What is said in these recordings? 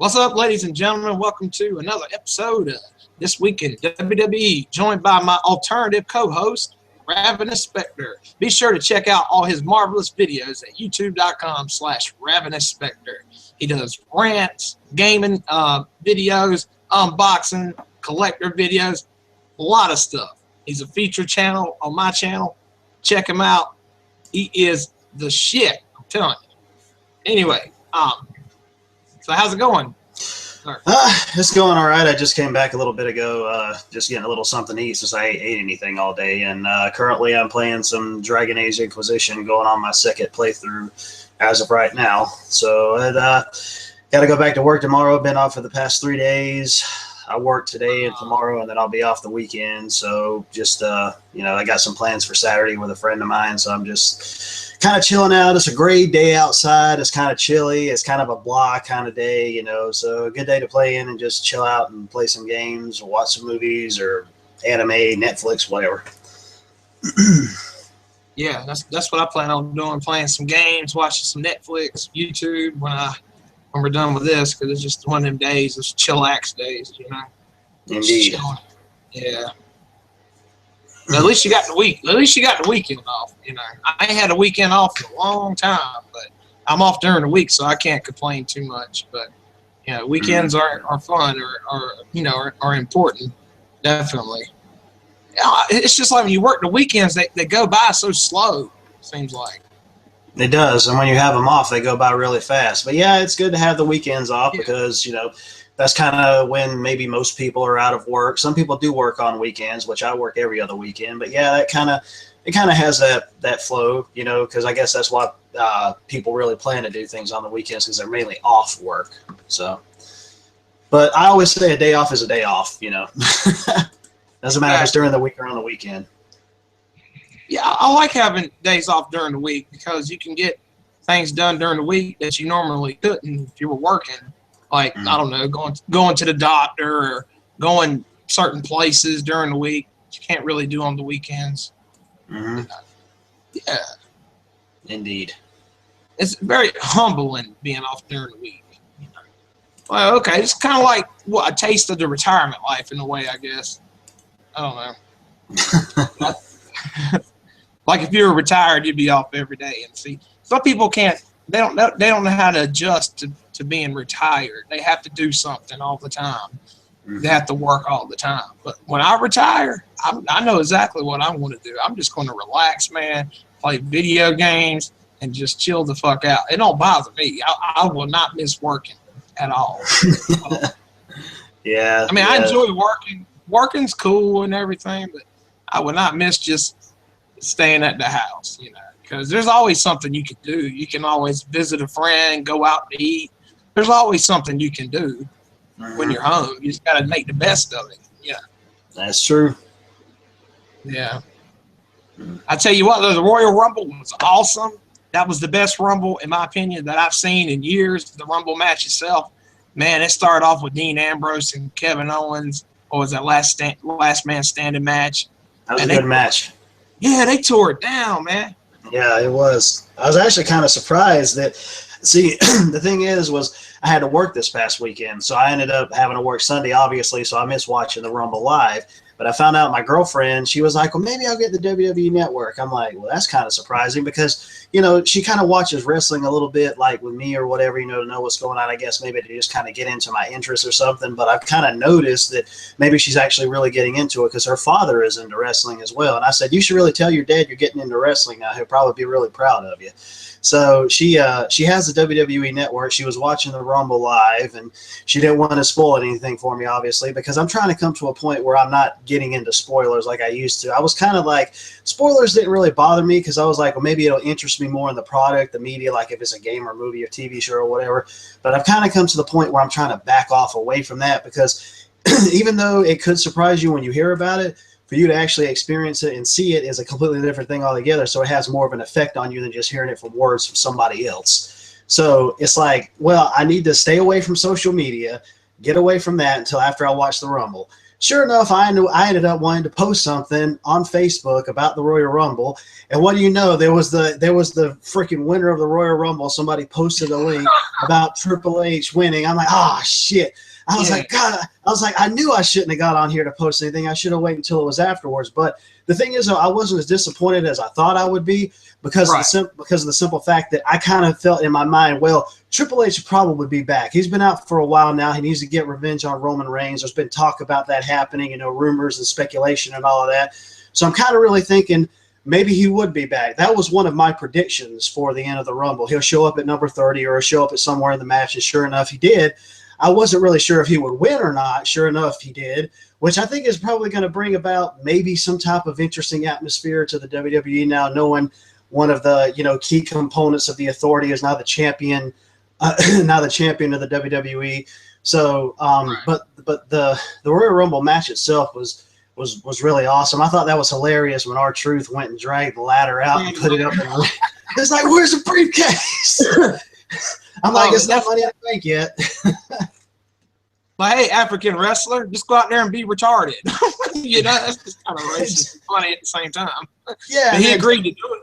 What's up, ladies and gentlemen? Welcome to another episode of This Week in WWE, joined by my alternative co-host, Ravenous Spectre. Be sure to check out all his marvelous videos at youtube.com/Ravenous Spectre. He does rants, gaming videos, unboxing, collector videos, a lot of stuff. He's a feature channel on my channel. Check him out. He is the shit, I'm telling you. Anyway, so how's it going? It's going all right. I just came back a little bit ago, just getting a little something to eat since I ain't ate anything all day. And currently I'm playing some Dragon Age Inquisition, going on my second playthrough as of right now. So I got to go back to work tomorrow. Been off for the past 3 days. I work today and tomorrow, and then I'll be off the weekend. So just, I got some plans for Saturday with a friend of mine. So I'm just kind of chilling out. It's a great day outside. It's kind of chilly. It's kind of a blah kind of day, so a good day to play in and just chill out and play some games or watch some movies or anime, Netflix, whatever. Yeah, that's what I plan on doing, playing some games, watching some Netflix, YouTube when we're done with this, because it's just one of them days, it's chillax days, Indeed. Yeah. But at least you got the week. At least you got the weekend off. I ain't had a weekend off in a long time, but I'm off during the week, so I can't complain too much. But weekends are fun or important, definitely. It's just like when you work the weekends, they go by so slow. Seems like. It does, and when you have them off, they go by really fast. But yeah, it's good to have the weekends off because that's kind of when maybe most people are out of work. Some people do work on weekends, which I work every other weekend. But yeah, it kind of has that flow, because I guess that's why people really plan to do things on the weekends, because they're mainly off work. So, but I always say a day off is a day off. Doesn't matter if it's during the week or on the weekend. Yeah, I like having days off during the week because you can get things done during the week that you normally couldn't if you were working. Like, I don't know, going to the doctor or going certain places during the week. You can't really do on the weekends. Mm-hmm. Yeah. Indeed. It's very humbling being off during the week. Well, okay, it's kind of like a taste of the retirement life in a way, I guess. I don't know. Like if you were retired, you'd be off every day. And see, some people can't. They don't know how to adjust to being retired. They have to do something all the time. Mm-hmm. They have to work all the time. But when I retire, I know exactly what I'm going to do. I'm just going to relax, man, play video games, and just chill the fuck out. It don't bother me. I will not miss working at all. Yeah. I mean, I enjoy working. Working's cool and everything, but I would not miss just staying at the house, because there's always something you can do. You can always visit a friend, go out to eat. There's always something you can do when you're home. You just got to make the best of it. Yeah. That's true. Yeah. I tell you what, the Royal Rumble was awesome. That was the best Rumble, in my opinion, that I've seen in years. The Rumble match itself, man, it started off with Dean Ambrose and Kevin Owens. What was that last man standing match? That was a good match. Yeah, they tore it down, man. Yeah, it was. I was actually kind of surprised that. See, the thing was I had to work this past weekend, so I ended up having to work Sunday, obviously. So I missed watching the Rumble live. But I found out my girlfriend, she was like, "Well, maybe I'll get the WWE Network." I'm like, "Well, that's kind of surprising because she kind of watches wrestling a little bit, like with me or whatever, to know what's going on. I guess maybe to just kind of get into my interests or something." But I've kind of noticed that maybe she's actually really getting into it because her father is into wrestling as well. And I said, "You should really tell your dad you're getting into wrestling now. He'll probably be really proud of you." So she has the WWE Network. She was watching the Rumble live, and she didn't want to spoil anything for me, obviously, because I'm trying to come to a point where I'm not getting into spoilers like I used to. I was kind of like, spoilers didn't really bother me because I was like, well, maybe it'll interest me more in the product, the media, like if it's a game or movie or TV show or whatever. But I've kind of come to the point where I'm trying to back off away from that because even though it could surprise you when you hear about it, for you to actually experience it and see it is a completely different thing altogether. So it has more of an effect on you than just hearing it from words from somebody else. So it's like, well, I need to stay away from social media, get away from that until after I watch the Rumble. sure enough, I ended up wanting to post something on Facebook about the Royal Rumble, and what do you know? There was the freaking winner of the Royal Rumble. Somebody posted a link about Triple H winning. I'm like, oh shit. I was like, God, I knew I shouldn't have got on here to post anything. I should have waited until it was afterwards. But the thing is, I wasn't as disappointed as I thought I would be because of the simple fact that I kind of felt in my mind, well, Triple H would probably be back. He's been out for a while now. He needs to get revenge on Roman Reigns. There's been talk about that happening, rumors and speculation and all of that. So I'm kind of really thinking maybe he would be back. That was one of my predictions for the end of the Rumble. He'll show up at number 30 or show up at somewhere in the match, and sure enough, he did. I wasn't really sure if he would win or not. Sure enough, he did, which I think is probably going to bring about maybe some type of interesting atmosphere to the WWE now, knowing one of the key components of the Authority is now the champion, of the WWE. So, but the Royal Rumble match itself was really awesome. I thought that was hilarious when R-Truth went and dragged the ladder out and put it up in the ring. It's like, where's the briefcase? I'm like, it's not money I bank yet. But hey, African wrestler, just go out there and be retarded. That's just kind of racist and funny at the same time. Yeah, but he agreed to do it.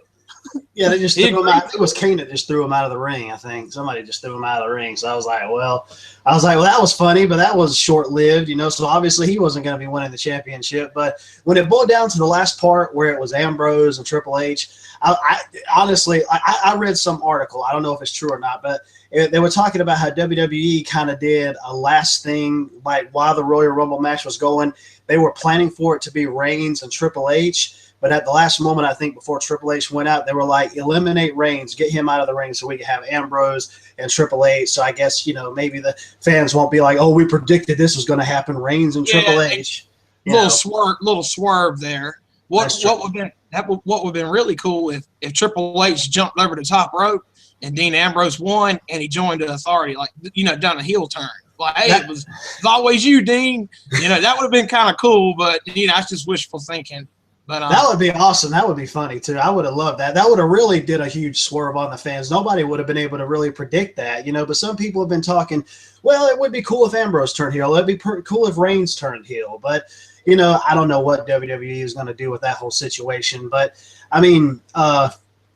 Yeah, they just threw him out. It was Kane that just threw him out of the ring. I think somebody just threw him out of the ring. So I was like, well, that was funny, but that was short-lived, So obviously he wasn't going to be winning the championship. But when it boiled down to the last part where it was Ambrose and Triple H, I honestly read some article. I don't know if it's true or not, but they were talking about how WWE kind of did a last thing, like while the Royal Rumble match was going. They were planning for it to be Reigns and Triple H. But at the last moment, I think before Triple H went out, they were like, eliminate Reigns, get him out of the ring so we can have Ambrose and Triple H. So I guess, maybe the fans won't be like, oh, we predicted this was going to happen, Reigns and Triple H. Little swerve there. What would have been really cool if Triple H jumped over the top rope and Dean Ambrose won and he joined the Authority, done a heel turn. Like, hey, it was always you, Dean. That would have been kind of cool, but, that's just wishful thinking. But, that would be awesome. That would be funny, too. I would have loved that. That would have really did a huge swerve on the fans. Nobody would have been able to really predict that, But some people have been talking, well, it would be cool if Ambrose turned heel. It would be cool if Reigns turned heel. But, I don't know what WWE is going to do with that whole situation. But, I mean,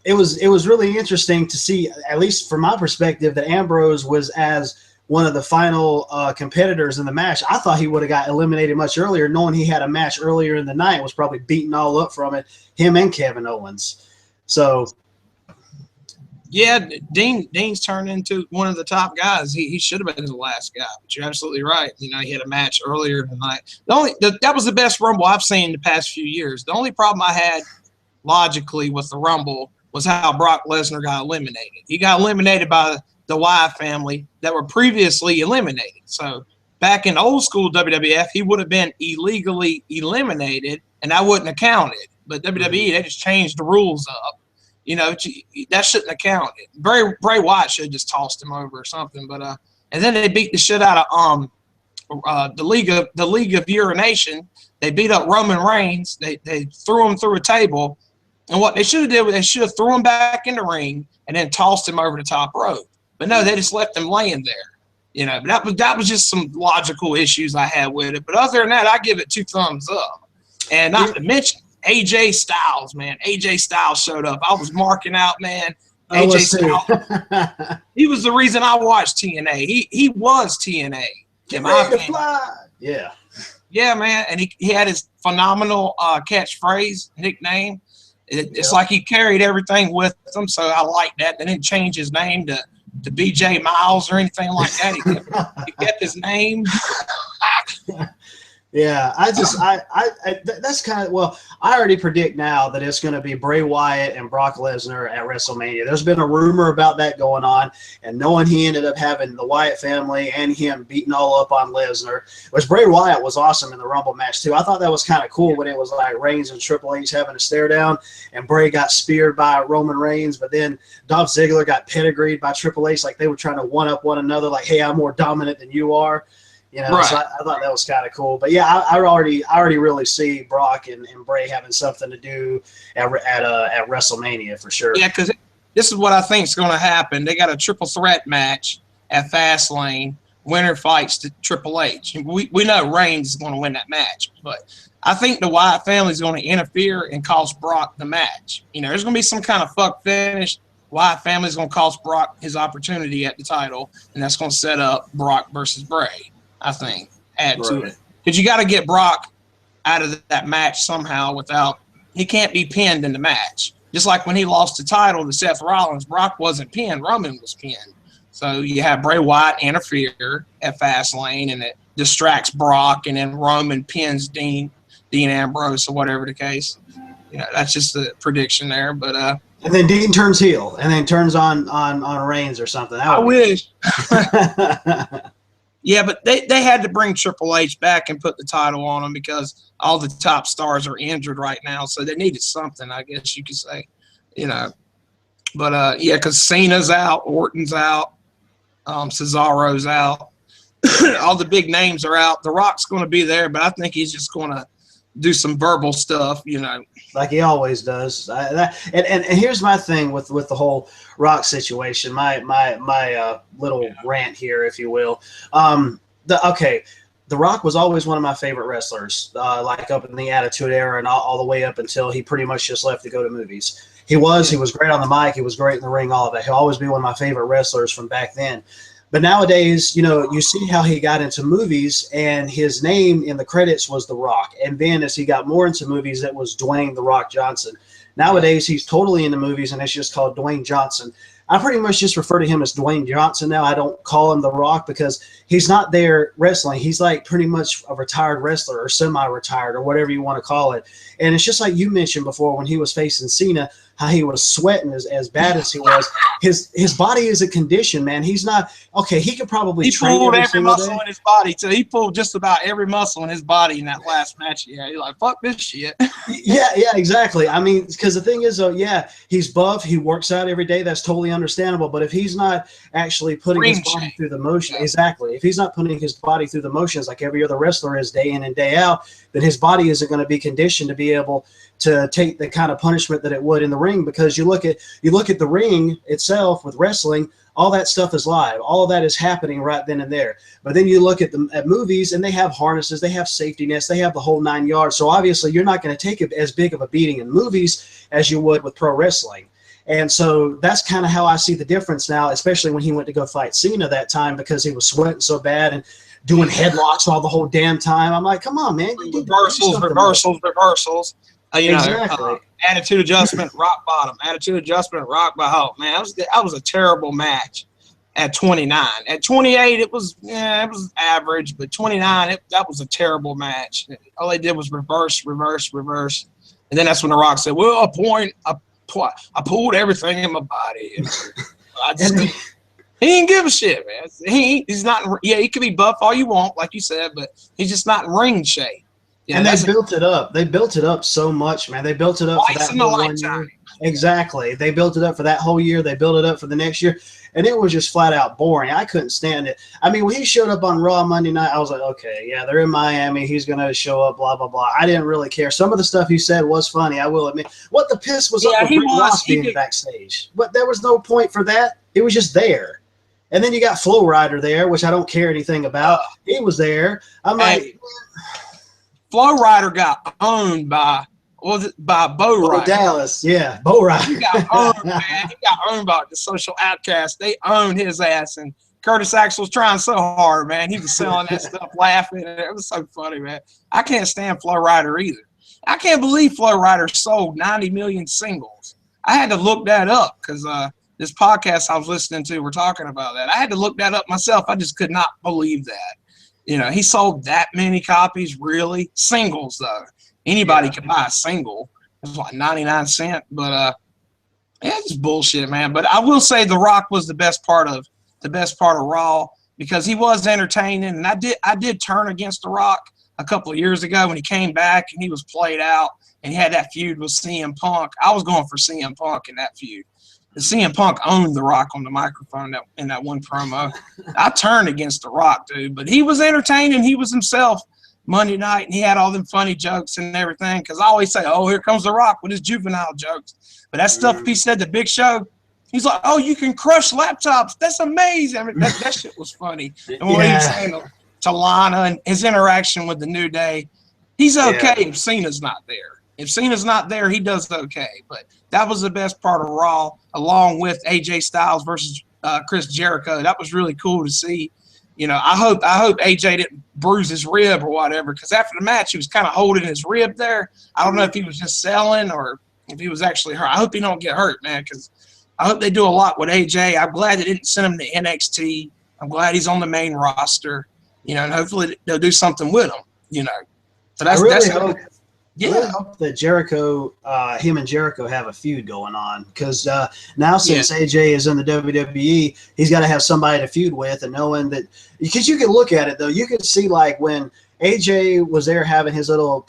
it was really interesting to see, at least from my perspective, that Ambrose was as one of the final competitors in the match. I thought he would have got eliminated much earlier, knowing he had a match earlier in the night, was probably beaten all up from it, him and Kevin Owens. So, yeah, Dean's turned into one of the top guys. He should have been the last guy, but you're absolutely right. He had a match earlier tonight. That was the best Rumble I've seen in the past few years. The only problem I had logically with the Rumble was how Brock Lesnar got eliminated. He got eliminated by the Wyatt family that were previously eliminated. So back in old school WWF, he would have been illegally eliminated, and that wouldn't have counted. But WWE, they just changed the rules up. That shouldn't have counted. Bray Wyatt should have just tossed him over or something. But and then they beat the shit out of the League of Urination. They beat up Roman Reigns. They threw him through a table, and what they should have did was they should have threw him back in the ring and then tossed him over the top rope. But no, they just left him laying there. But that was just some logical issues I had with it. But other than that, I give it 2 thumbs up. And not to mention AJ Styles, man. AJ Styles showed up. I was marking out, man. AJ Styles. He was the reason I watched TNA. He was TNA. In my opinion. Yeah. Yeah, man. And he had his phenomenal catchphrase, nickname. It's like he carried everything with him, so I like that. They didn't change his name to BJ Miles or anything like that. He kept his name. Yeah, that's kind of, well, I already predict now that it's going to be Bray Wyatt and Brock Lesnar at WrestleMania. There's been a rumor about that going on, and knowing he ended up having the Wyatt family and him beating all up on Lesnar, which Bray Wyatt was awesome in the Rumble match too. I thought that was kind of cool when it was like Reigns and Triple H having a stare down, and Bray got speared by Roman Reigns, but then Dolph Ziggler got pedigreed by Triple H, like they were trying to one up one another, like, hey, I'm more dominant than you are. Right. So I thought that was kind of cool. But yeah, I already really see Brock and Bray having something to do at WrestleMania for sure. Yeah, because this is what I think is going to happen. They got a triple threat match at Fastlane winner fights to Triple H. We know Reigns is going to win that match, but I think the Wyatt family is going to interfere and cost Brock the match. You know, there's going to be some kind of fuck finish. Wyatt family is going to cost Brock his opportunity at the title, and that's going to set up Brock versus Bray, I think, add to it. Because you got to get Brock out of that match somehow without – he can't be pinned in the match. Just like when he lost the title to Seth Rollins, Brock wasn't pinned, Roman was pinned. So you have Bray Wyatt interfere at Fastlane, and it distracts Brock, and then Roman pins Dean Ambrose or whatever the case. You know, that's just a prediction there. But and then Dean turns heel, and then turns on Reigns or something. I wish. Yeah, but they had to bring Triple H back and put the title on him because all the top stars are injured right now, so they needed something, I guess you could say. You know, but yeah, because Cena's out, Orton's out. Cesaro's out. All the big names are out. The Rock's going to be there, but I think he's just going to do some verbal stuff, you know. Like he always does. And here's my thing with the whole Rock situation, my little rant here, if you will. The Rock was always one of my favorite wrestlers, like up in the Attitude Era and all the way up until he pretty much just left to go to movies. He was great on the mic. He was great in the ring, all of that. He'll always be one of my favorite wrestlers from back then. But nowadays, you know, you see how he got into movies, and his name in the credits was The Rock. And then as he got more into movies, it was Dwayne The Rock Johnson. Nowadays, he's totally into movies, and it's just called Dwayne Johnson. I pretty much just refer to him as Dwayne Johnson now. I don't call him The Rock because he's not there wrestling. He's like pretty much a retired wrestler or semi-retired or whatever you want to call it. And it's just like you mentioned before when he was facing Cena, how he was sweating as bad as he was. His body is a condition, man. He's not – okay, he could probably train every muscle in his body, too. He pulled just about every muscle in his body in that last match. Yeah, he's like, fuck this shit. Yeah, exactly. I mean, because the thing is, he's buff. He works out every day. That's totally understandable. But if he's not actually putting his body through the motion – exactly. If he's not putting his body through the motions like every other wrestler is day in and day out, then his body isn't going to be conditioned to be able to take the kind of punishment that it would in the ring. Because you look at the ring itself with wrestling, all that stuff is live. All of that is happening right then and there. But then you look at movies, and they have harnesses, they have safety nets, they have the whole 9 yards. So obviously you're not going to take as big of a beating in movies as you would with pro wrestling. And so that's kind of how I see the difference now, especially when he went to go fight Cena that time, because he was sweating so bad and doing headlocks all the whole damn time. I'm like, come on, man. Reversals. Exactly. Attitude adjustment, rock bottom. Attitude adjustment, rock bottom. Man, that was a terrible match at 29. At 28, it was average, but 29, that was a terrible match. All they did was reverse. And then that's when The Rock said, well, I pulled everything in my body. He didn't give a shit, man. He's not. Yeah, he could be buff all you want, like you said, but he's just not in ring shape. Yeah, and they built it up. They built it up so much, man. They built it up for that whole 1 year. Exactly. They built it up for that whole year. They built it up for the next year. And it was just flat out boring. I couldn't stand it. I mean, when he showed up on Raw Monday night, I was like, okay, yeah, they're in Miami. He's going to show up, blah, blah, blah. I didn't really care. Some of the stuff he said was funny, I will admit. What the piss was up with Rick Ross being backstage? But there was no point for that. It was just there. And then you got Flow Rider there, which I don't care anything about. He was there. I'm like, Flow Rider got owned by Bo Rider. Dallas, yeah, Bo Rider. He got owned, man. He got owned by the Social Outcast. They owned his ass, and Curtis Axel's trying so hard, man. He was selling that stuff, laughing, and it was so funny, man. I can't stand Flow Rider either. I can't believe Flow Rider sold 90 million singles. I had to look that up because this podcast I was listening to, we're talking about that. I had to look that up myself. I just could not believe that. You know, he sold that many copies, really? Singles, though. Anybody could buy a single. It was like 99 cents. But, it's just bullshit, man. But I will say The Rock was the best part of Raw because he was entertaining. And I did turn against The Rock a couple of years ago when he came back and he was played out and he had that feud with CM Punk. I was going for CM Punk in that feud. The CM Punk owned The Rock on the microphone in that one promo. I turned against The Rock, dude. But he was entertaining. He was himself Monday night, and he had all them funny jokes and everything. Because I always say, oh, here comes The Rock with his juvenile jokes. But that stuff he said to Big Show, He's like, "Oh, you can crush laptops. That's amazing." I mean, that shit was funny. And what he was saying to Lana and his interaction with the New Day, he's okay if Cena's not there. If Cena's not there, he does okay. But that was the best part of Raw, along with AJ Styles versus Chris Jericho. That was really cool to see. You know, I hope AJ didn't bruise his rib or whatever, because after the match he was kind of holding his rib there. I don't know if he was just selling or if he was actually hurt. I hope he don't get hurt, man, because I hope they do a lot with AJ. I'm glad they didn't send him to NXT. I'm glad he's on the main roster, you know, and hopefully they'll do something with him, you know. So that's I really hope that Jericho, him and Jericho have a feud going on, because now since AJ is in the WWE, he's got to have somebody to feud with, and knowing that, because you can look at it though, you can see like when AJ was there having his little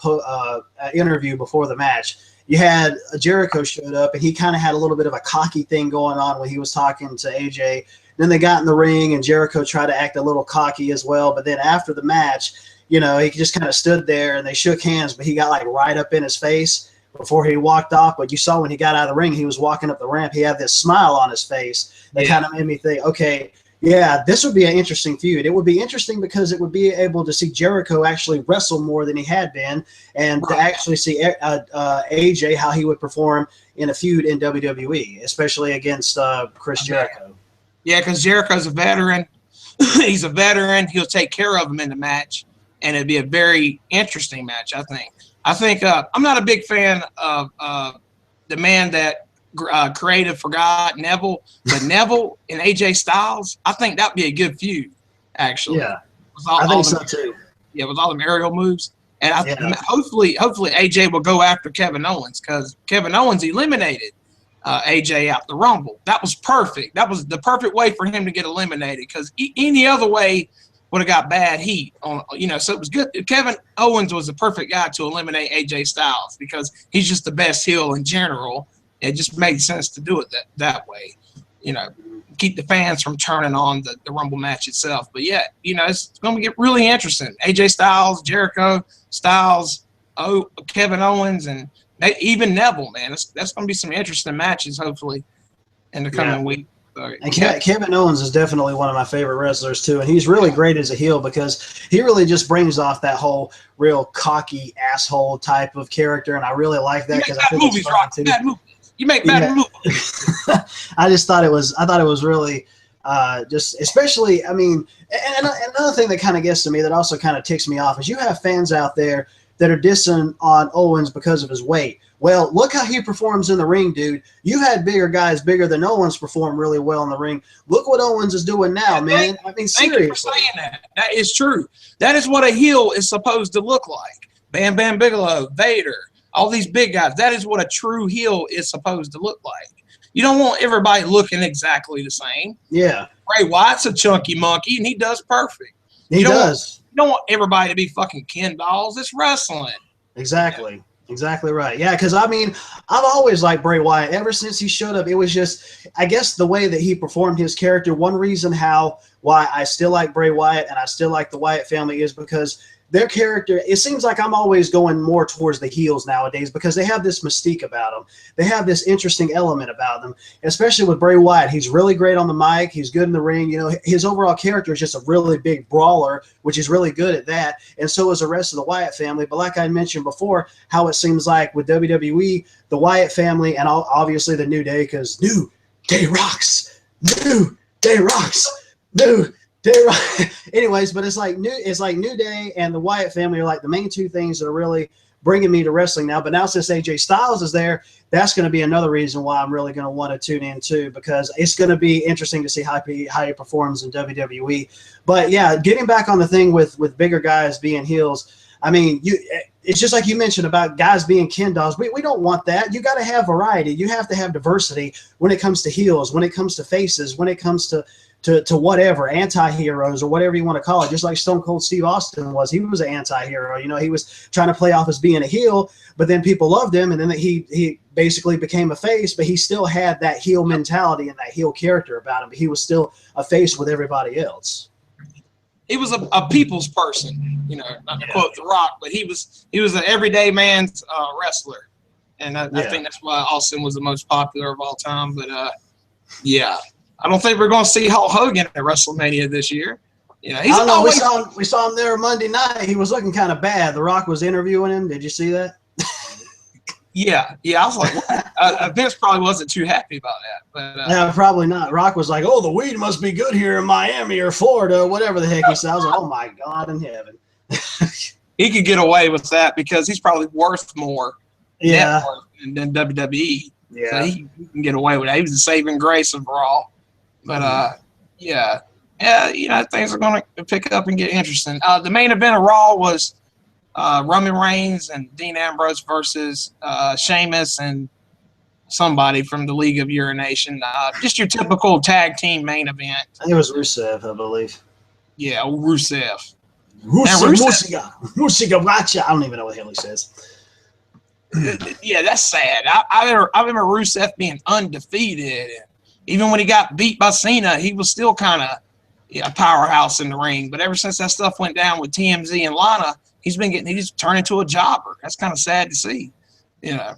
interview before the match, you had Jericho showed up and he kind of had a little bit of a cocky thing going on when he was talking to AJ. Then they got in the ring and Jericho tried to act a little cocky as well, but then after the match, you know, he just kind of stood there and they shook hands, but he got like right up in his face before he walked off. But you saw when he got out of the ring, he was walking up the ramp, he had this smile on his face that kind of made me think, okay, yeah, this would be an interesting feud. It would be interesting because it would be able to see Jericho actually wrestle more than he had been, and to actually see AJ, how he would perform in a feud in WWE, especially against Chris Jericho. Yeah, because Jericho's a veteran. He's a veteran. He'll take care of him in the match. And it'd be a very interesting match, I think. I'm not a big fan of the man that creative forgot, Neville. But Neville and AJ Styles, I think that'd be a good feud, actually. Yeah, I think so too. Yeah, with all them aerial moves. And hopefully AJ will go after Kevin Owens, because Kevin Owens eliminated AJ out the Rumble. That was perfect. That was the perfect way for him to get eliminated, because any other way would have got bad heat on, you know. So it was good. Kevin Owens was the perfect guy to eliminate AJ Styles, because he's just the best heel in general. It just made sense to do it that way, you know, keep the fans from turning on the Rumble match itself. But yeah, you know, it's going to get really interesting. AJ Styles, Jericho, Styles, Kevin Owens, and even Neville, man. That's going to be some interesting matches, hopefully, in the coming week. And Kevin Owens is definitely one of my favorite wrestlers too, and he's really great as a heel because he really just brings off that whole real cocky asshole type of character, and I really like that because I think it's fun too. Bad movies. You make bad movies. I thought it was really just, especially, I mean, and another thing that kind of gets to me that also kind of ticks me off is you have fans out there that are dissing on Owens because of his weight. Well, look how he performs in the ring, dude. You had bigger guys bigger than Owens perform really well in the ring. Look what Owens is doing now, man. I mean, seriously. Thank you for saying that. That is true. That is what a heel is supposed to look like. Bam Bam Bigelow, Vader, all these big guys. That is what a true heel is supposed to look like. You don't want everybody looking exactly the same. Yeah. Bray Wyatt's a chunky monkey, and he does perfect. He does. You don't want everybody to be fucking Ken dolls. It's wrestling. Exactly. Exactly right. Yeah, because, I mean, I've always liked Bray Wyatt. Ever since he showed up, it was just, I guess, the way that he performed his character. One reason why I still like Bray Wyatt and I still like the Wyatt family is because their character, it seems like I'm always going more towards the heels nowadays because they have this mystique about them. They have this interesting element about them, especially with Bray Wyatt. He's really great on the mic. He's good in the ring. You know, his overall character is just a really big brawler, which is really good at that. And so is the rest of the Wyatt family. But like I mentioned before, how it seems like with WWE, the Wyatt family, and obviously the New Day, because New Day rocks. New Day rocks. New Anyways, but it's like New Day and the Wyatt family are like the main two things that are really bringing me to wrestling now. But now since AJ Styles is there, that's going to be another reason why I'm really going to want to tune in too, because it's going to be interesting to see how he performs in WWE. But yeah, getting back on the thing with bigger guys being heels, I mean, it's just like you mentioned about guys being Ken dolls. We don't want that. You got to have variety. You have to have diversity when it comes to heels, when it comes to faces, when it comes to whatever, anti-heroes or whatever you want to call it, just like Stone Cold Steve Austin was. He was an anti-hero. You know, he was trying to play off as being a heel, but then people loved him, and then he basically became a face, but he still had that heel mentality and that heel character about him. But he was still a face with everybody else. He was a people's person, you know, not to quote The Rock, but he was an everyday man's wrestler. And I think that's why Austin was the most popular of all time. But Yeah. I don't think we're going to see Hulk Hogan at WrestleMania this year. You know, I don't know. We saw him there Monday night. He was looking kind of bad. The Rock was interviewing him. Did you see that? Yeah. I was like, what? Vince probably wasn't too happy about that. But yeah, probably not. Rock was like, "Oh, the weed must be good here in Miami or Florida, or whatever the heck he said." I was like, "Oh my God in heaven." He could get away with that because he's probably worth more Yeah. than WWE. Yeah. So he can get away with that. He was the saving grace of Raw. But yeah, you know, things are going to pick up and get interesting. The main event of Raw was Roman Reigns and Dean Ambrose versus Sheamus and somebody from the League of Urination. Just your typical tag team main event. I think it was Rusev, I believe. Yeah, Rusev. Rusev. I don't even know what the hell he says. Yeah, that's sad. I remember Rusev being undefeated. Even when he got beat by Cena, he was still kind of a powerhouse in the ring. But ever since that stuff went down with TMZ and Lana, he's turned into a jobber. That's kind of sad to see, you know.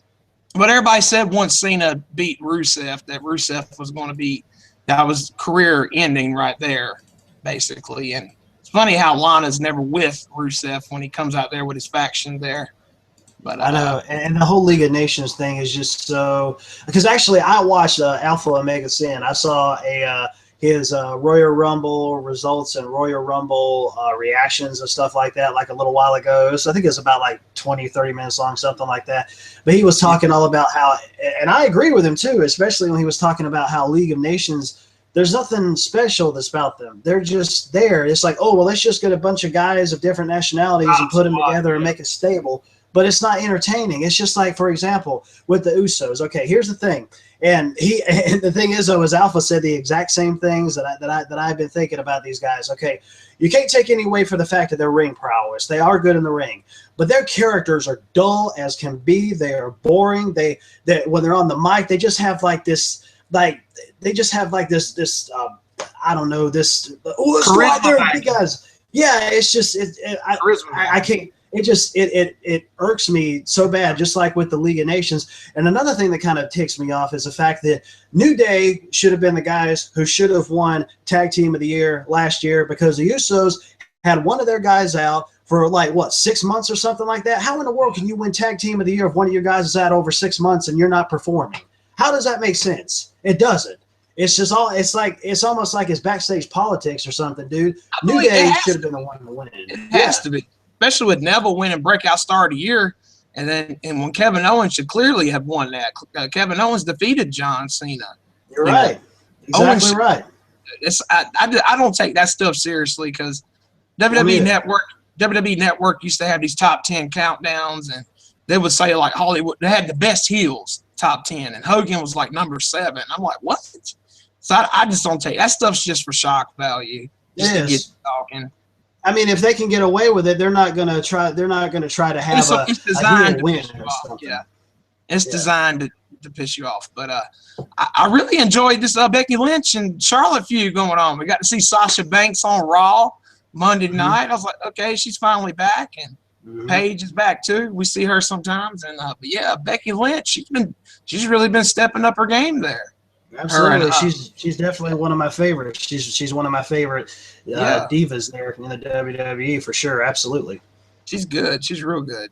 But everybody said once Cena beat Rusev that Rusev was going to be that was career ending right there, basically. And it's funny how Lana's never with Rusev when he comes out there with his faction there. But I know, and the whole League of Nations thing is just so – because actually I watched Alpha Omega Sin. I saw his Royal Rumble results and Royal Rumble reactions and stuff like that like a little while ago. So I think it was about like 20, 30 minutes long, something like that. But he was talking all about how – and I agree with him too, especially when he was talking about how League of Nations – there's nothing special that's about them. They're just there. It's like, oh, well, let's just get a bunch of guys of different nationalities and put them together and make it stable. But it's not entertaining. It's just like, for example, with the Usos. Okay, here's the thing, and the thing is, though, is Alpha said the exact same things that I've been thinking about these guys. Okay, you can't take any away for the fact that they're ring prowess. They are good in the ring, but their characters are dull as can be. They are boring. They when they're on the mic, they just have like this, I don't know, this. Oh, let's go out there, because yeah, it's just I can't. It irks me so bad, just like with the League of Nations. And another thing that kind of ticks me off is the fact that New Day should have been the guys who should have won Tag Team of the Year last year, because the Usos had one of their guys out for 6 months or something like that. How in the world can you win Tag Team of the Year if one of your guys is out over 6 months and you're not performing? How does that make sense? It doesn't. It's just it's almost like it's backstage politics or something, dude. New Day should have been the one to win. It has to be. Especially with Neville winning Breakout Star of the Year, and when Kevin Owens should clearly have won that. Kevin Owens defeated John Cena. You're right. Exactly right. I don't take that stuff seriously, because WWE Network used to have these top 10 countdowns, and they would say like Hollywood, they had the best heels top 10, and Hogan was like number 7. I'm like, what? So I just don't take that stuff's just for shock value. Just to get talking. I mean, if they can get away with it, they're not going to try. They're not going to try to have a win or something. Yeah, it's designed to piss you off. But I really enjoyed this Becky Lynch and Charlotte feud going on. We got to see Sasha Banks on Raw Monday night. I was like, okay, she's finally back, and Paige is back too. We see her sometimes, and but yeah, Becky Lynch, she's really been stepping up her game there. Absolutely, she's definitely one of my favorites. She's one of my favorite divas there in the WWE for sure. Absolutely, she's good. She's real good.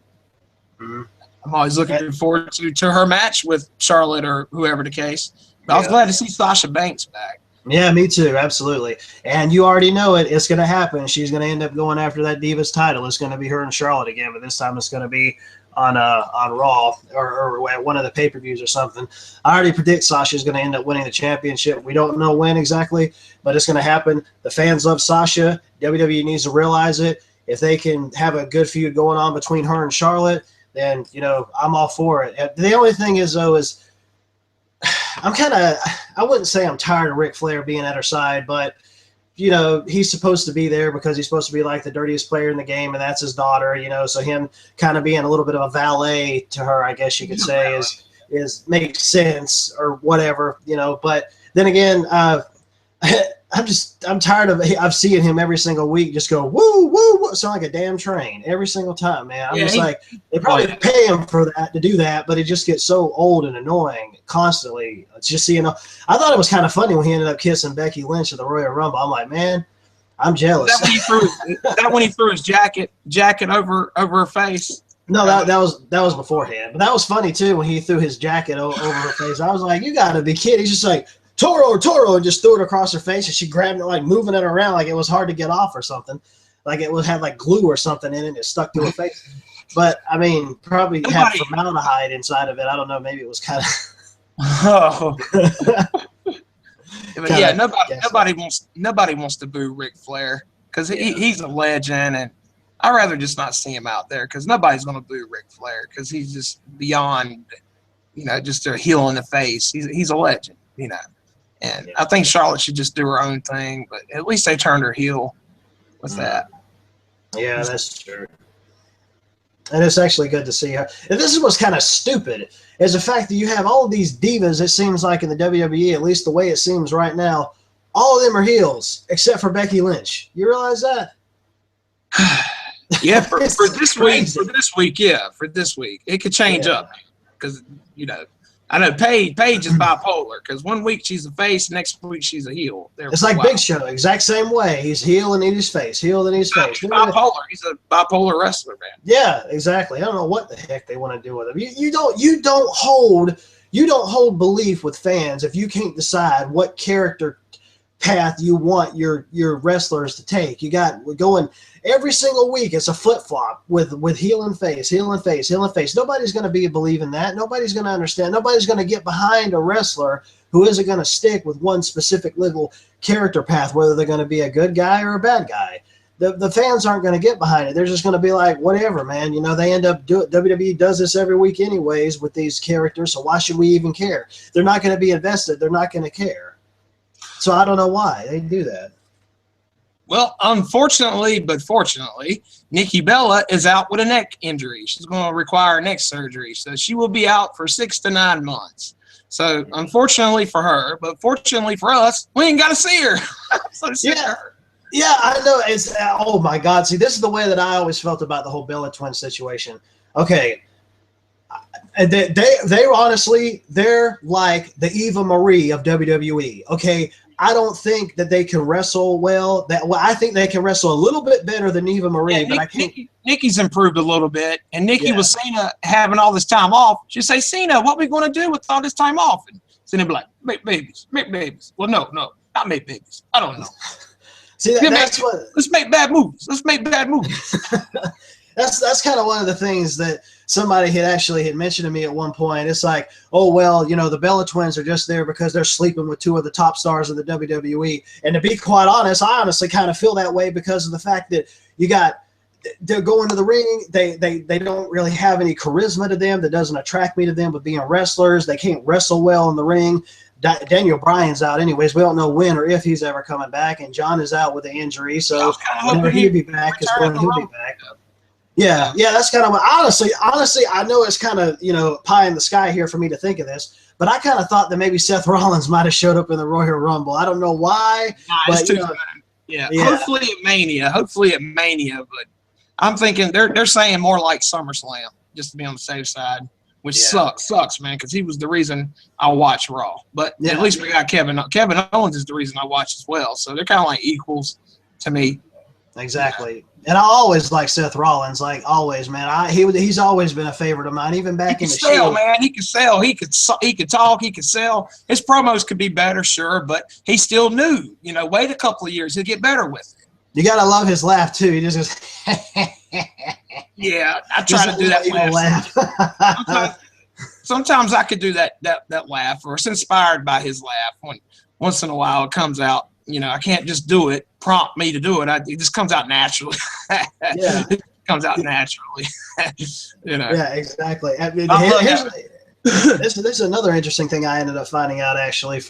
Mm-hmm. I'm always looking forward to her match with Charlotte or whoever the case. But I was glad to see Sasha Banks back. Yeah, me too. Absolutely, and you already know it. It's going to happen. She's going to end up going after that Divas title. It's going to be her and Charlotte again, but this time it's going to be on Raw or at one of the pay-per-views or something. I already predict Sasha's going to end up winning the championship. We don't know when exactly, but it's going to happen. The fans love Sasha. WWE needs to realize it. If they can have a good feud going on between her and Charlotte, then, I'm all for it. The only thing is, though, is I wouldn't say I'm tired of Ric Flair being at her side, but he's supposed to be there because he's supposed to be like the dirtiest player in the game, and that's his daughter, so him kind of being a little bit of a valet to her, I guess you could say, is makes sense or whatever, but then again, I'm tired of seeing him every single week just go woo woo woo, sound like a damn train every single time, man. I'm just like, they probably pay him for that to do that, but it just gets so old and annoying constantly. It's just I thought it was kind of funny when he ended up kissing Becky Lynch at the Royal Rumble. I'm like, man, I'm jealous. Is that when he threw his jacket over her face? No, that was beforehand, but that was funny too when he threw his jacket over her face. I was like, you got to be kidding! He's just like, Toro, and just threw it across her face, and she grabbed it, like moving it around like it was hard to get off or something, like it had like glue or something in it, and it stuck to her face. But I mean, probably had formaldehyde inside of it. I don't know. Maybe it was kind of. Oh. But yeah, nobody wants to boo Ric Flair because he's a legend, and I'd rather just not see him out there because nobody's going to boo Ric Flair because he's just beyond, just a heel in the face. He's a legend, And I think Charlotte should just do her own thing, but at least they turned her heel with that. Yeah, that's true. And it's actually good to see her. And this is what's kind of stupid, is the fact that you have all of these divas, it seems like in the WWE, at least the way it seems right now, all of them are heels, except for Becky Lynch. You realize that? Yeah, for this week, yeah. For this week. It could change up because, I know Paige is bipolar because one week she's a face, next week she's a heel. It's like Big Show, exact same way. He's heel and in his face, heel and in his face. Bipolar. He's a bipolar wrestler, man. Yeah, exactly. I don't know what the heck they want to do with him. You don't hold belief with fans if you can't decide what character path you want your wrestlers to take. We're going every single week. It's a flip-flop with heel and face, heel and face, heel and face. Nobody's going to believe in that. Nobody's going to understand. Nobody's going to get behind a wrestler who isn't going to stick with one specific little character path, whether they're going to be a good guy or a bad guy. The fans aren't going to get behind it. They're just going to be like, whatever, man. They end up WWE does this every week anyways with these characters, so why should we even care? They're not going to be invested. They're not going to care. So I don't know why they do that. Well, unfortunately, but fortunately, Nikki Bella is out with a neck injury. She's going to require neck surgery. So she will be out for 6 to 9 months. So unfortunately for her, but fortunately for us, we ain't got to see her. Yeah, I know. It's oh my God. See, this is the way that I always felt about the whole Bella Twin situation. Okay. They honestly, they're like the Eva Marie of WWE. Okay. I don't think that they can wrestle well. I think they can wrestle a little bit better than Eva Marie, but I can't. Nikki's improved a little bit, and Nikki with Cena having all this time off. She'd say, Cena, what are we going to do with all this time off? And Cena be like, make babies. Well, no, not make babies. I don't know. See, let's make bad movies. That's kind of one of the things that somebody had mentioned to me at one point. It's like, oh, well, the Bella Twins are just there because they're sleeping with 2 of the top stars of the WWE. And to be quite honest, I honestly kind of feel that way because of the fact that they're going to the ring. They don't really have any charisma to them that doesn't attract me to them with being wrestlers. They can't wrestle well in the ring. Daniel Bryan's out anyways. We don't know when or if he's ever coming back. And John is out with an injury. So whenever he'll be back is when he'll be back. Yeah, that's kind of what. Honestly, I know it's kind of pie in the sky here for me to think of this, but I kind of thought that maybe Seth Rollins might have showed up in the Royal Rumble. I don't know why. But, yeah. Hopefully at Mania, but I'm thinking they're saying more like SummerSlam just to be on the safe side, which sucks, man, because he was the reason I watched Raw. But at least we got Kevin. Kevin Owens is the reason I watched as well, so they're kind of like equals to me. Exactly. And I always like Seth Rollins, like always, man. He's always been a favorite of mine, even back in the Shield. Man, he can sell. He could talk. He could sell. His promos could be better, sure, but he's still new. Wait a couple of years, he'll get better with it. You gotta love his laugh too. He just goes. Yeah, I try to do that laugh. Sometimes I could do that laugh, or it's inspired by his laugh. Once in a while, it comes out. I can't just do it, prompt me to do it. It just comes out naturally. It comes out naturally. Yeah, exactly. I mean, This is another interesting thing I ended up finding out actually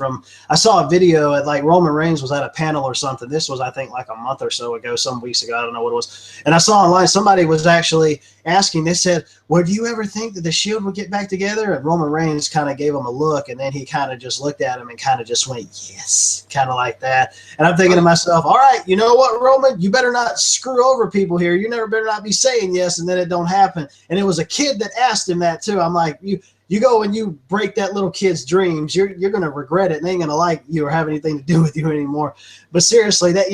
I saw a video at like Roman Reigns was at a panel or something. This was, I think, like a month or so ago, some weeks ago. I don't know what it was. And I saw online somebody was actually asking, they said, well, do you ever think that the Shield would get back together? And Roman Reigns kind of gave him a look, and then he kind of just looked at him and kind of just went, yes, kind of like that. And I'm thinking to myself, all right, you know what, Roman? You better not screw over people here. You never better not be saying yes, and then it don't happen. And it was a kid that asked him that too. I'm like, you go and you break that little kid's dreams, you're going to regret it and ain't going to like you or have anything to do with you anymore. But seriously, that,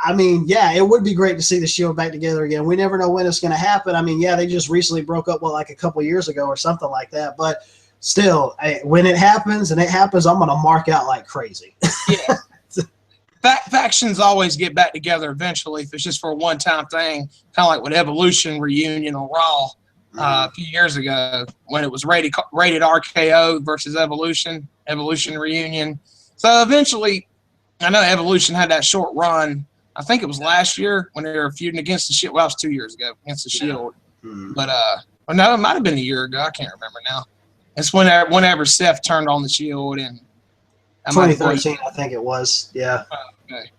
I mean, yeah, it would be great to see the Shield back together again. We never know when it's going to happen. I mean, yeah, they just recently broke up, like a couple years ago or something like that. But still, when it happens, I'm going to mark out like crazy. Yeah. Factions always get back together eventually if it's just for a one-time thing, kind of like with Evolution reunion on Raw. A few years ago when it was rated RKO versus Evolution reunion. So eventually, I know Evolution had that short run. I think it was last year when they were feuding against the Shield. Well, it was 2 years ago against the Shield. But no, it might have been a year ago. I can't remember now. It's whenever Seth turned on the Shield in 2013, I think it was. Yeah. Okay.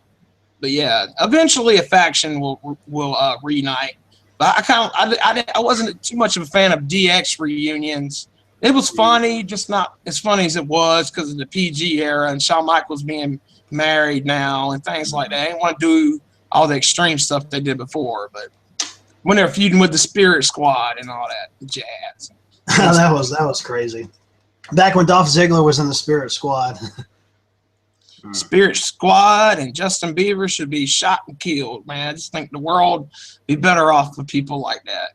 But yeah, eventually a faction will reunite. But I wasn't too much of a fan of DX reunions. It was funny, just not as funny as it was because of the PG era and Shawn Michaels being married now and things like that. I didn't want to do all the extreme stuff they did before, but when they're feuding with the Spirit Squad and all that jazz. that was crazy. Back when Dolph Ziggler was in the Spirit Squad. Spirit Squad and Justin Bieber should be shot and killed, man. I just think the world be better off with people like that,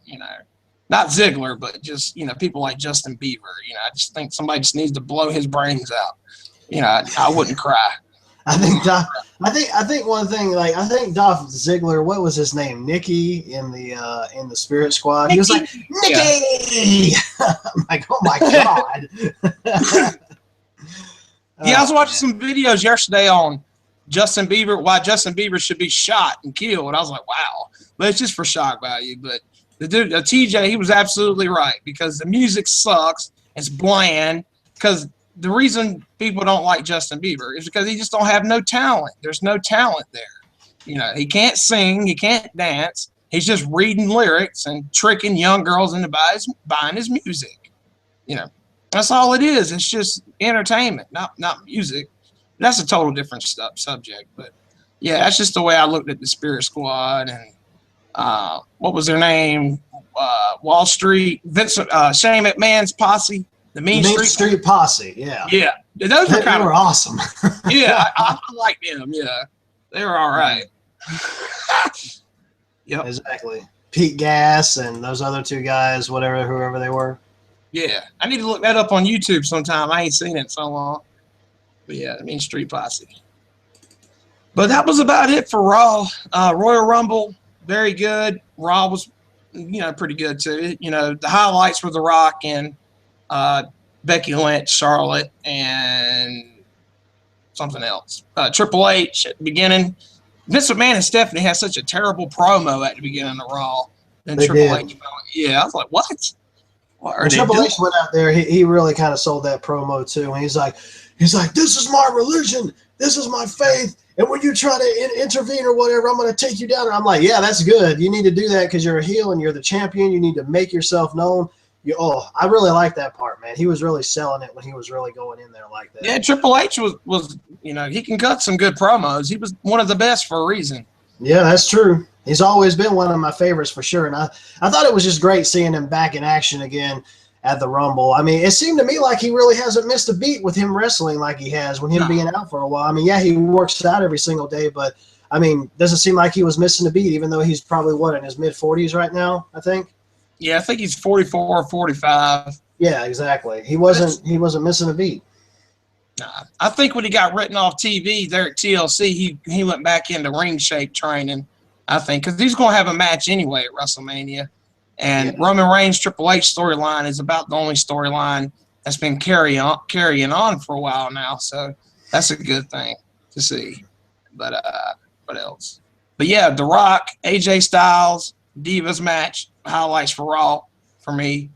Not Ziggler, but just, people like Justin Bieber. I just think somebody just needs to blow his brains out. I wouldn't cry. I think one thing, I think Dolph Ziggler, what was his name? Nikki in the Spirit Squad. He was like, Nikki! Yeah. I'm like, oh my God. Yeah, I was watching some videos yesterday on Justin Bieber, why Justin Bieber should be shot and killed. I was like, wow. But it's just for shock value. But the dude, TJ, he was absolutely right because the music sucks. It's bland. Because the reason people don't like Justin Bieber is because he just don't have no talent. There's no talent there. He can't sing. He can't dance. He's just reading lyrics and tricking young girls into buying his music. That's all it is. It's just entertainment, not music. That's a total different subject. But, yeah, that's just the way I looked at the Spirit Squad. And what was their name? Wall Street. Shane McMahon's posse. The Mean Street Posse, yeah. Yeah. Those were awesome. Yeah, I like them, yeah. They were all right. Yep. Exactly. Pete Gas and those other two guys, whoever they were. Yeah, I need to look that up on YouTube sometime. I ain't seen it in so long. But yeah, I mean Street Posse. But that was about it for Raw. Royal Rumble, very good. Raw was, pretty good too. The highlights were The Rock and Becky Lynch, Charlotte, and something else. Triple H at the beginning. Vince McMahon and Stephanie had such a terrible promo at the beginning of Raw. Then Triple H, I was like, what? When Triple H went out there, he really kind of sold that promo too. And he's like, this is my religion, this is my faith, and when you try to intervene or whatever, I'm going to take you down. And I'm like, yeah, that's good. You need to do that because you're a heel and you're the champion. You need to make yourself known. I really like that part, man. He was really selling it when he was really going in there like that. Yeah, Triple H was he can cut some good promos. He was one of the best for a reason. Yeah, that's true. He's always been one of my favorites for sure. And I thought it was just great seeing him back in action again at the Rumble. I mean, it seemed to me like he really hasn't missed a beat with him wrestling like he has when him being out for a while. I mean, yeah, he works out every single day, but, I mean, doesn't seem like he was missing a beat, even though he's probably, in his mid-40s right now, I think? Yeah, I think he's 44 or 45. Yeah, exactly. He wasn't missing a beat. Nah, I think when he got written off TV there at TLC, he went back into ring shape training, I think, because he's going to have a match anyway at WrestleMania. And Roman Reigns Triple H storyline is about the only storyline that's been carrying on for a while now. So that's a good thing to see. But what else? But yeah, The Rock, AJ Styles, Divas match, highlights for Raw for me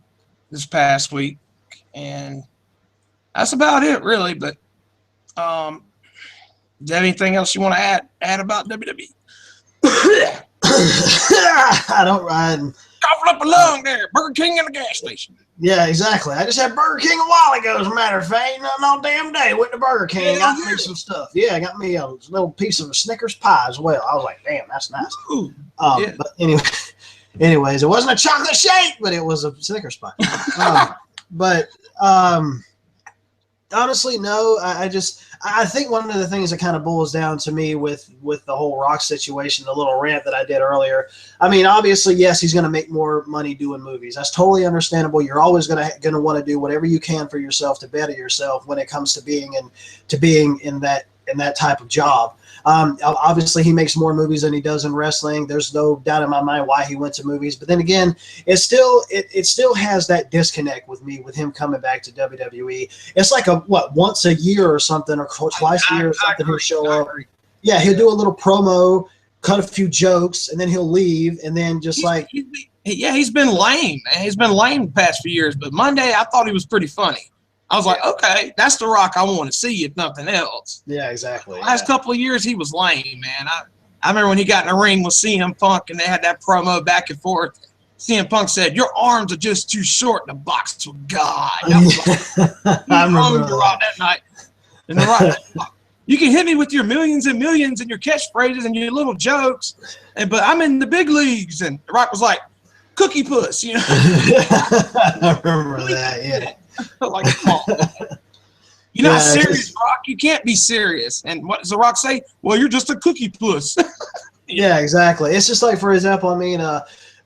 this past week. and that's about it, really. But is there anything else you want to add about WWE? I don't ride. Coughing up a lung there. Burger King and the gas station. Yeah, exactly. I just had Burger King a while ago, as a matter of fact. Nothing all damn day. Went to Burger King, got me some stuff. Yeah, I got me a little piece of a Snickers pie as well. I was like, damn, that's nice. But anyways, it wasn't a chocolate shake, but it was a Snickers pie. Honestly, no. I think one of the things that kind of boils down to me with the whole Rock situation, the little rant that I did earlier. I mean, obviously, yes, he's going to make more money doing movies. That's totally understandable. You're always going to want to do whatever you can for yourself to better yourself when it comes to being in that type of job. Obviously, he makes more movies than he does in wrestling. There's no doubt in my mind why he went to movies. But then again, it still has that disconnect with me with him coming back to WWE. It's like once a year or something, or twice a year or something. He'll show up. Yeah, he'll do a little promo, cut a few jokes, and then he'll leave. And then he's been lame, man. He's been lame the past few years. But Monday, I thought he was pretty funny. I was like, okay, that's the Rock I want to see, if nothing else. Yeah, exactly. Last couple of years, he was lame, man. I remember when he got in the ring with CM Punk, and they had that promo back and forth. CM Punk said, "Your arms are just too short to box with God." I was like, I remember that night. And the Rock, you can hit me with your millions and millions and your catchphrases and your little jokes, but I'm in the big leagues. And the Rock was like, "Cookie puss," you know. I remember that. Yeah. Like, come on. You're not serious, Rock. You can't be serious. And what does the Rock say? Well, you're just a cookie puss. Yeah, exactly. It's just like, for example, I mean,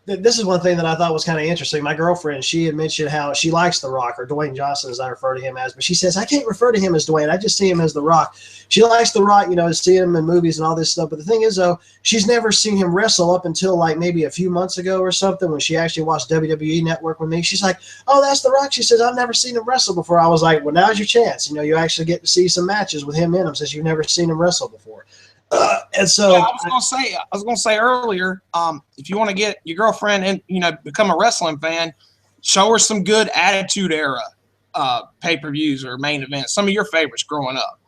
this is one thing that I thought was kind of interesting. My girlfriend, she had mentioned how she likes The Rock, or Dwayne Johnson as I refer to him as, but she says, I can't refer to him as Dwayne. I just see him as The Rock. She likes The Rock, to see him in movies and all this stuff. But the thing is, though, she's never seen him wrestle up until like maybe a few months ago or something when she actually watched WWE Network with me. She's like, oh, that's The Rock. She says, I've never seen him wrestle before. I was like, well, now's your chance. You actually get to see some matches with him in them since you've never seen him wrestle before. And so I was gonna say earlier, if you want to get your girlfriend and become a wrestling fan, show her some good Attitude Era pay-per-views or main events. Some of your favorites growing up.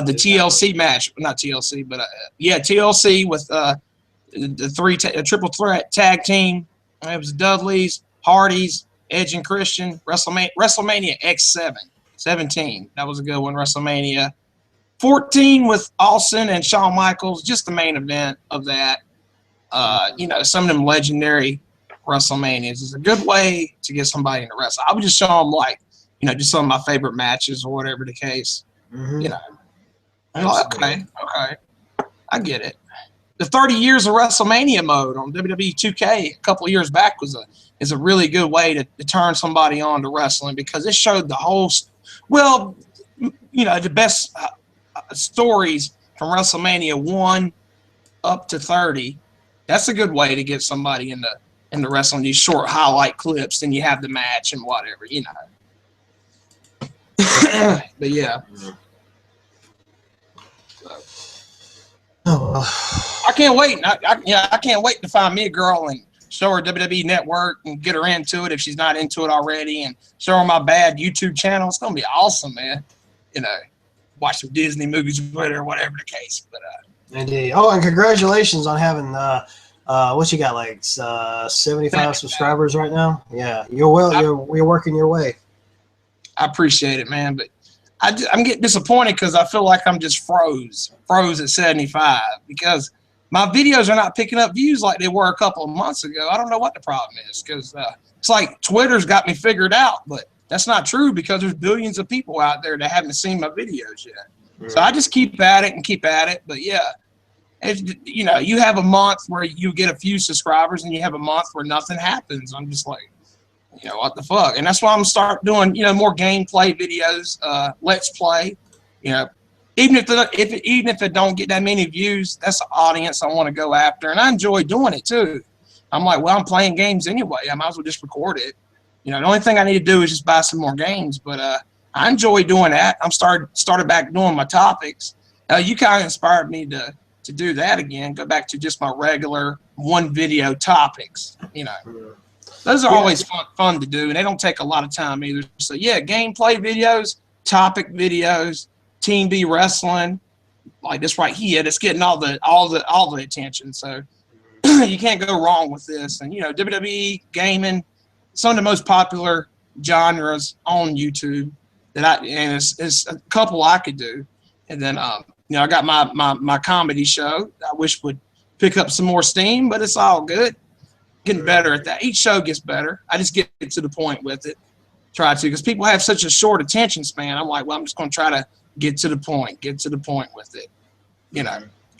The TLC match, not TLC, but TLC with the triple threat tag team. It was Dudley's, Hardy's, Edge and Christian. WrestleMania X7, 17. That was a good one. WrestleMania 14 with Austin and Shawn Michaels, just the main event of that. Some of them legendary WrestleManias is a good way to get somebody into wrestling. I would just show them just some of my favorite matches or whatever the case. Mm-hmm. Okay, I get it. The 30 years of WrestleMania mode on WWE 2K a couple of years back is a really good way to turn somebody on to wrestling, because it showed the whole, the best stories from WrestleMania 1 up to 30. That's a good way to get somebody into wrestling, these short highlight clips, and you have the match and whatever, But yeah. I can't wait. I can't wait to find me a girl and show her WWE Network and get her into it if she's not into it already, and show her my bad YouTube channel. It's gonna be awesome, man. Watch some Disney movies with her, whatever the case. But indeed. Oh, and congratulations on having what you got, like 75 subscribers right now. Yeah, you're working your way. I appreciate it, man, but I'm getting disappointed because I feel like I'm just froze at 75 because my videos are not picking up views like they were a couple of months ago. I don't know what the problem is, because it's like Twitter's got me figured out, but that's not true because there's billions of people out there that haven't seen my videos yet. Right. So I just keep at it. But yeah, you have a month where you get a few subscribers and you have a month where nothing happens. I'm just like, what the fuck? And that's why I'm gonna start doing, more gameplay videos, let's play. Even if it don't get that many views, that's the audience I want to go after, and I enjoy doing it too. I'm like, well, I'm playing games anyway. I might as well just record it. The only thing I need to do is just buy some more games. But I enjoy doing that. I'm started back doing my topics. You kind of inspired me to do that again. Go back to just my regular one video topics. Those are always fun to do, and they don't take a lot of time either. So yeah, gameplay videos, topic videos, TeamB Wrestling, like this right here, that's getting all the attention. So you can't go wrong with this. And WWE, gaming, some of the most popular genres on YouTube and it's a couple I could do. And then I got my comedy show. I wish would pick up some more steam, but it's all good. Getting better at that. Each show gets better. I just get to the point with it. Try to, because people have such a short attention span. I'm like, well, I'm just going to try to get to the point with it.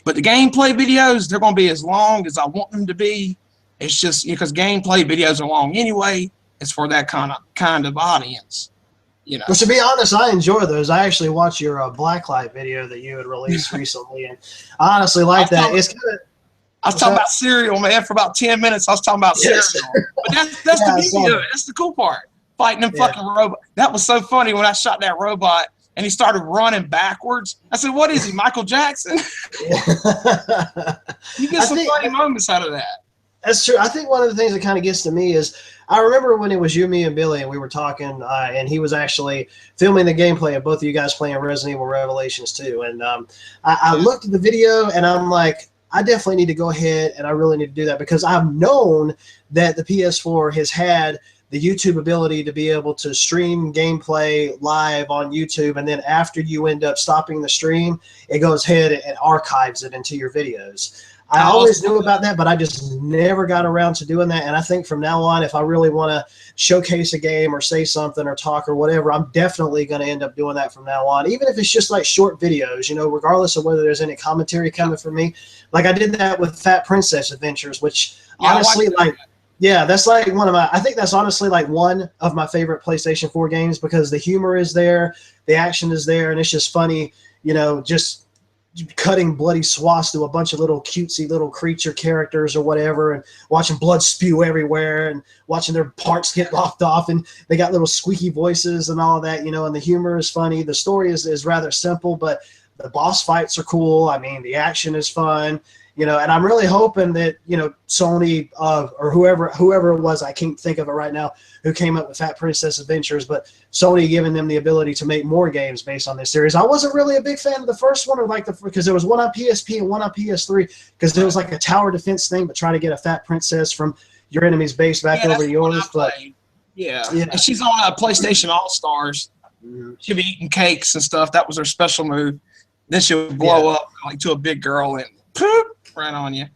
But the gameplay videos, they're going to be as long as I want them to be. It's just because gameplay videos are long anyway. It's for that kind of audience. Well, to be honest, I enjoy those. I actually watched your Blacklight video that you had released recently, and I honestly like that. It's kind of. I was talking about cereal, man, for about 10 minutes. I was talking about cereal. But that's the beauty of it. That's the cool part. Fighting them fucking robots. That was so funny when I shot that robot and he started running backwards. I said, what is he, Michael Jackson? You get some funny moments out of that. That's true. I think one of the things that kind of gets to me is I remember when it was you, me, and Billy, and we were talking, and he was actually filming the gameplay of both of you guys playing Resident Evil Revelations 2. And I looked at the video, and I'm like, I definitely need to go ahead, and I really need to do that because I've known that the PS4 has had the YouTube ability to be able to stream gameplay live on YouTube, and then after you end up stopping the stream, it goes ahead and archives it into your videos. I always knew about that, but I just never got around to doing that. And I think from now on, if I really want to showcase a game or say something or talk or whatever, I'm definitely going to end up doing that from now on, even if it's just like short videos, regardless of whether there's any commentary coming from me. Like I did that with Fat Princess Adventures, which honestly, that's like I think that's honestly like one of my favorite PlayStation 4 games because the humor is there, the action is there, and it's just funny, just cutting bloody swaths to a bunch of little cutesy little creature characters or whatever, and watching blood spew everywhere and watching their parts get lopped off, and they got little squeaky voices and all of that, and the humor is funny. The story is rather simple, but the boss fights are cool. I mean, the action is fun, and I'm really hoping that, Sony or whoever it was, I can't think of it right now, who came up with Fat Princess Adventures, but Sony giving them the ability to make more games based on this series. I wasn't really a big fan of the first one, because there was one on PSP and one on PS3, because it was like a tower defense thing, but trying to get a fat princess from your enemy's base back over to yours. But yeah, and she's on PlayStation All-Stars. She'll be eating cakes and stuff. That was her special move. Then she'll blow up like to a big girl and poop right on you.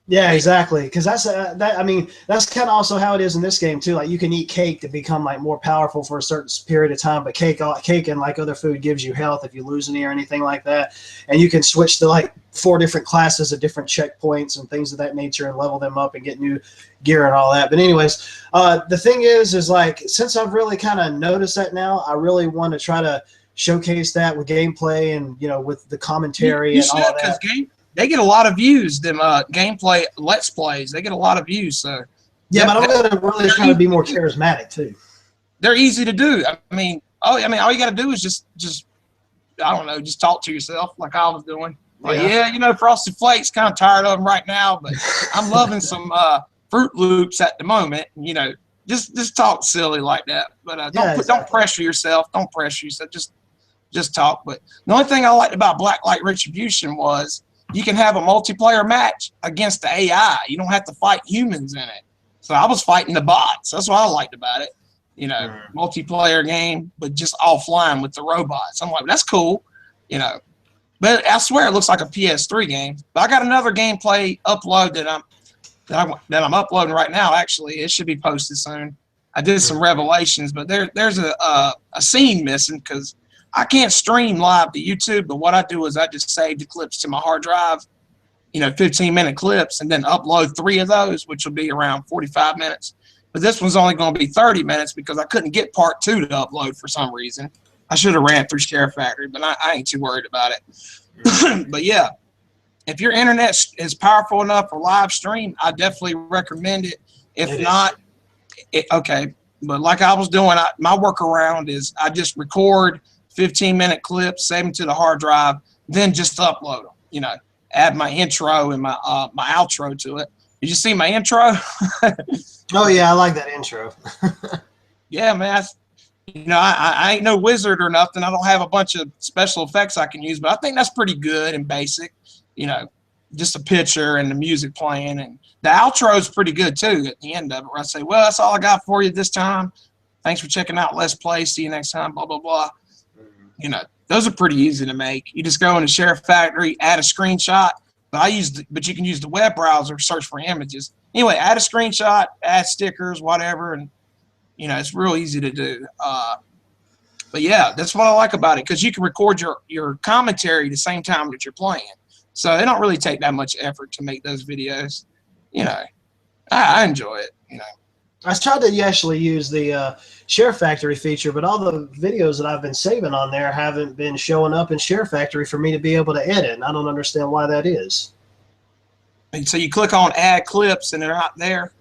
Yeah, exactly. Because that's kind of also how it is in this game too. Like you can eat cake to become like more powerful for a certain period of time, but cake and like other food gives you health if you lose any or anything like that. And you can switch to like 4 different classes of different checkpoints and things of that nature and level them up and get new gear and all that. But anyways, the thing is like since I've really kind of noticed that now, I really want to try to showcase that with gameplay and with the commentary and all that. They get a lot of views. Them gameplay let's plays, they get a lot of views. So yeah, but I'm going to really try to be more charismatic too. They're easy to do. I mean, all you got to do is just I don't know, just talk to yourself like I was doing. Like, Frosted Flakes, kind of tired of them right now, but I'm loving some Fruit Loops at the moment. Just talk silly like that. But don't pressure yourself. Don't pressure yourself. Just talk. But the only thing I liked about Blacklight Retribution was you can have a multiplayer match against the AI. You don't have to fight humans in it. So I was fighting the bots. That's what I liked about it. Multiplayer game, but just offline with the robots. I'm like, that's cool. But I swear it looks like a PS3 game. But I got another gameplay upload that I'm uploading right now. Actually, it should be posted soon. I did some revelations, but there's a scene missing because I can't stream live to YouTube, but what I do is I just save the clips to my hard drive, 15-minute clips, and then upload 3 of those, which will be around 45 minutes. But this one's only going to be 30 minutes because I couldn't get part 2 to upload for some reason. I should have ran through Share Factory, but I ain't too worried about it. But yeah, if your internet is powerful enough for live stream, I definitely recommend it. If not, okay. But like I was doing, my workaround is I just record 15-minute clips, save them to the hard drive, then just upload them. Add my intro and my outro to it, Did you see my intro? Oh yeah, I like that intro. Yeah, man. I ain't no wizard or nothing. I don't have a bunch of special effects I can use, but I think that's pretty good and basic. Just a picture and the music playing, and the outro is pretty good too at the end of it, where I say, well, that's all I got for you this time. Thanks for checking out Let's Play. See you next time, blah, blah, blah. Those are pretty easy to make. You just go into Share Factory, add a screenshot, but you can use the web browser, search for images. Anyway, add a screenshot, add stickers, whatever, and it's real easy to do. But yeah, that's what I like about it, because you can record your commentary the same time that you're playing. So it don't really take that much effort to make those videos. I enjoy it. I tried to actually use the Share Factory feature, but all the videos that I've been saving on there haven't been showing up in Share Factory for me to be able to edit, and I don't understand why that is. And so you click on Add Clips, and they're not there?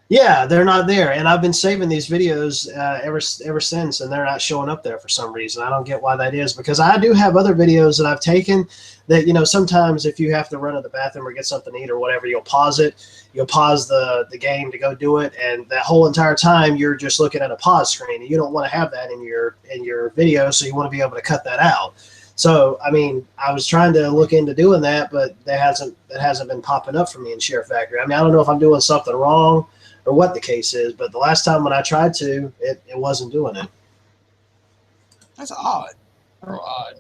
Yeah, they're not there, and I've been saving these videos ever since, and they're not showing up there for some reason. I don't get why that is, because I do have other videos that I've taken that, sometimes if you have to run to the bathroom or get something to eat or whatever, you'll pause it. You'll pause the game to go do it, and that whole entire time you're just looking at a pause screen, and you don't want to have that in your video, so you want to be able to cut that out. So, I mean, I was trying to look into doing that, but that hasn't been popping up for me in Share Factory. I mean, I don't know if I'm doing something wrong or what the case is, but the last time when I tried to, it wasn't doing it. That's odd. Real odd.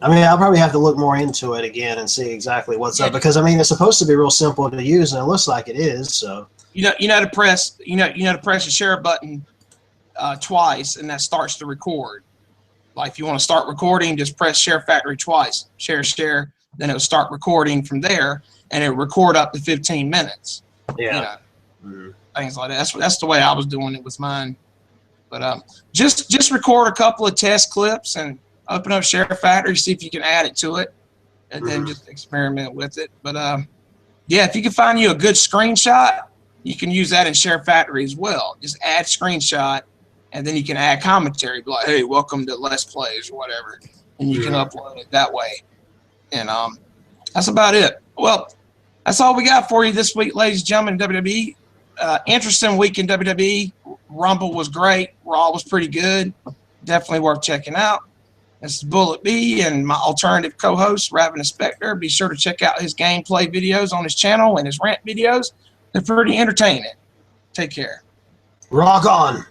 I mean, I'll probably have to look more into it again and see exactly what's up, because I mean, it's supposed to be real simple to use, and it looks like it is. So you know to press the share button twice, and that starts to record. Like if you want to start recording, just press Share Factory twice. Share, then it'll start recording from there, and it'll record up to 15 minutes. Yeah. Things like that. That's the way I was doing it with mine. But just record a couple of test clips and open up Share Factory, see if you can add it to it, and then just experiment with it. But yeah, if you can find you a good screenshot, you can use that in Share Factory as well. Just add screenshot, and then you can add commentary, be like, hey, welcome to Let's Plays or whatever, and you can upload it that way. And that's about it. Well, that's all we got for you this week, ladies and gentlemen, WWE. Interesting week in WWE. Rumble was great. Raw was pretty good. Definitely worth checking out. This is Bullet B and my alternative co-host, Ravenous Spectre. Be sure to check out his gameplay videos on his channel and his rant videos. They're pretty entertaining. Take care. Rock on.